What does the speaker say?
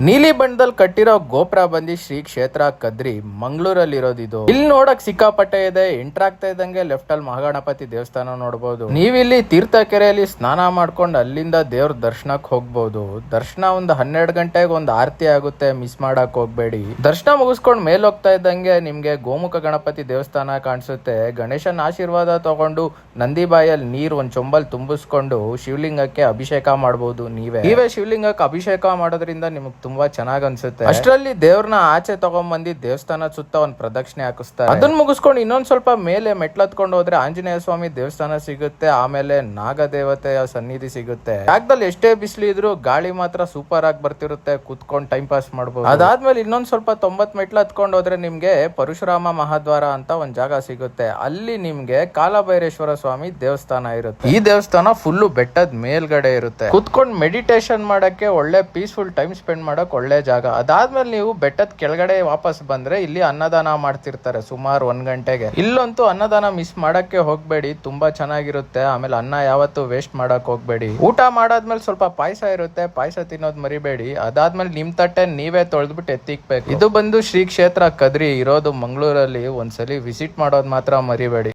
ನೀಲಿ ಬಣ್ಣದಲ್ಲಿ ಕಟ್ಟಿರೋ ಗೋಪುರ ಬಂದಿ ಶ್ರೀ ಕ್ಷೇತ್ರ ಕದ್ರಿ ಮಂಗಳೂರಲ್ಲಿ ಇರೋದಿದು. ಇಲ್ಲಿ ನೋಡಕ್ ಸಿಕ್ಕಾಪಟ್ಟೆ ಇದೆ. ಎಂಟರ್ ಆಗ್ತಾ ಇದ್ದಂಗೆ ಲೆಫ್ಟ್ ಅಲ್ಲಿ ಮಹಾಗಣಪತಿ ದೇವಸ್ಥಾನ ನೋಡಬಹುದು. ನೀವಿಲ್ಲಿ ತೀರ್ಥಕೆರೆಯಲ್ಲಿ ಸ್ನಾನ ಮಾಡ್ಕೊಂಡು ಅಲ್ಲಿಂದ ದೇವ್ರ ದರ್ಶನಕ್ಕೆ ಹೋಗ್ಬಹುದು. ದರ್ಶನ ಒಂದು 12 ಗಂಟೆಗೆ ಒಂದು ಆರತಿ ಆಗುತ್ತೆ, ಮಿಸ್ ಮಾಡಕ್ ಹೋಗ್ಬೇಡಿ. ದರ್ಶನ ಮುಗಿಸ್ಕೊಂಡು ಮೇಲ್ ಹೋಗ್ತಾ ಇದ್ದಂಗೆ ನಿಮ್ಗೆ ಗೋಮುಖ ಗಣಪತಿ ದೇವಸ್ಥಾನ ಕಾಣಿಸುತ್ತೆ. ಗಣೇಶನ ಆಶೀರ್ವಾದ ತಗೊಂಡು ನಂದಿ ಬಾಯಲ್ಲಿ ನೀರ್ ಒಂದ್ ಚೊಂಬಲ್ ತುಂಬಿಸ್ಕೊಂಡು ಶಿವಲಿಂಗಕ್ಕೆ ಅಭಿಷೇಕ ಮಾಡಬಹುದು. ನೀವೇ ಶಿವಲಿಂಗಕ್ಕೆ ಅಭಿಷೇಕ ಮಾಡೋದ್ರಿಂದ ನಿಮ್ಗೆ ತುಂಬಾ ಚೆನ್ನಾಗ್ ಅನ್ಸುತ್ತೆ. ಅಷ್ಟರಲ್ಲಿ ದೇವ್ರನ್ನ ಆಚೆ ತಗೊಂಡ್ಬಂದಿ ದೇವಸ್ಥಾನ ಸುತ್ತ ಒಂದ್ ಪ್ರದಕ್ಷಿಣೆ ಹಾಕಿಸ್ತಾರೆ. ಅದನ್ನ ಮುಗಿಸ್ಕೊಂಡು ಇನ್ನೊಂದ್ ಸ್ವಲ್ಪ ಮೇಲೆ ಮೆಟ್ಲತ್ಕೊಂಡು ಹೋದ್ರೆ ಆಂಜನೇಯ ಸ್ವಾಮಿ ದೇವಸ್ಥಾನ ಸಿಗುತ್ತೆ. ಆಮೇಲೆ ನಾಗದೇವತೆಯ ಸನ್ನಿಧಿ ಸಿಗುತ್ತೆ. ಜಾಗದಲ್ಲಿ ಎಷ್ಟೇ ಬಿಸಿಲು ಇದ್ರು ಗಾಳಿ ಮಾತ್ರ ಸೂಪರ್ ಆಗಿ ಬರ್ತಿರುತ್ತೆ. ಕುತ್ಕೊಂಡು ಟೈಮ್ ಪಾಸ್ ಮಾಡಬಹುದು. ಅದಾದ್ಮೇಲೆ ಇನ್ನೊಂದ್ ಸ್ವಲ್ಪ 90 ಮೆಟ್ಲು ಹತ್ಕೊಂಡು ಹೋದ್ರೆ ನಿಮ್ಗೆ ಪರಶುರಾಮ ಮಹಾದ್ವಾರ ಅಂತ ಒಂದ್ ಜಾಗ ಸಿಗುತ್ತೆ. ಅಲ್ಲಿ ನಿಮ್ಗೆ ಕಾಲಭೈರೇಶ್ವರ ಸ್ವಾಮಿ ದೇವಸ್ಥಾನ ಇರುತ್ತೆ. ಈ ದೇವಸ್ಥಾನ ಫುಲ್ಲು ಬೆಟ್ಟದ ಮೇಲ್ಗಡೆ ಇರುತ್ತೆ. ಕುತ್ಕೊಂಡು ಮೆಡಿಟೇಷನ್ ಮಾಡಕ್ಕೆ ಒಳ್ಳೆ ಪೀಸ್ಫುಲ್ ಟೈಮ್ ಸ್ಪೆಂಡ್ ಮಾಡಕ್ ಒಳ್ಳೆ ಜಾಗ. ಅದಾದ್ಮೇಲೆ ನೀವು ಬೆಟ್ಟದ ಕೆಳಗಡೆ ವಾಪಸ್ ಬಂದ್ರೆ ಇಲ್ಲಿ ಅನ್ನದಾನ ಮಾಡ್ತಿರ್ತಾರೆ ಸುಮಾರು 1 ಗಂಟೆಗೆ. ಇಲ್ಲಂತೂ ಅನ್ನದಾನ ಮಿಸ್ ಮಾಡಕ್ಕೆ ಹೋಗ್ಬೇಡಿ, ತುಂಬಾ ಚೆನ್ನಾಗಿರುತ್ತೆ. ಆಮೇಲೆ ಅನ್ನ ಯಾವತ್ತು ವೇಸ್ಟ್ ಮಾಡಕ್ ಹೋಗ್ಬೇಡಿ. ಊಟ ಮಾಡಾದ್ಮೇಲೆ ಸ್ವಲ್ಪ ಪಾಯಸ ಇರುತ್ತೆ, ಪಾಯಸ ತಿನ್ನೋದ್ ಮರಿಬೇಡಿ. ಅದಾದ್ಮೇಲೆ ನಿಮ್ ತಟ್ಟೆ ನೀವೇ ತೊಳೆದ್ಬಿಟ್ಟು ಎತ್ತಿಕ್ಬೇಕು. ಇದು ಬಂದು ಶ್ರೀ ಕ್ಷೇತ್ರ ಕದ್ರಿ ಇರೋದು ಮಂಗಳೂರಲ್ಲಿ. ಒಂದ್ಸಲಿ ವಿಸಿಟ್ ಮಾಡೋದ್ ಮಾತ್ರ ಮರಿಬೇಡಿ.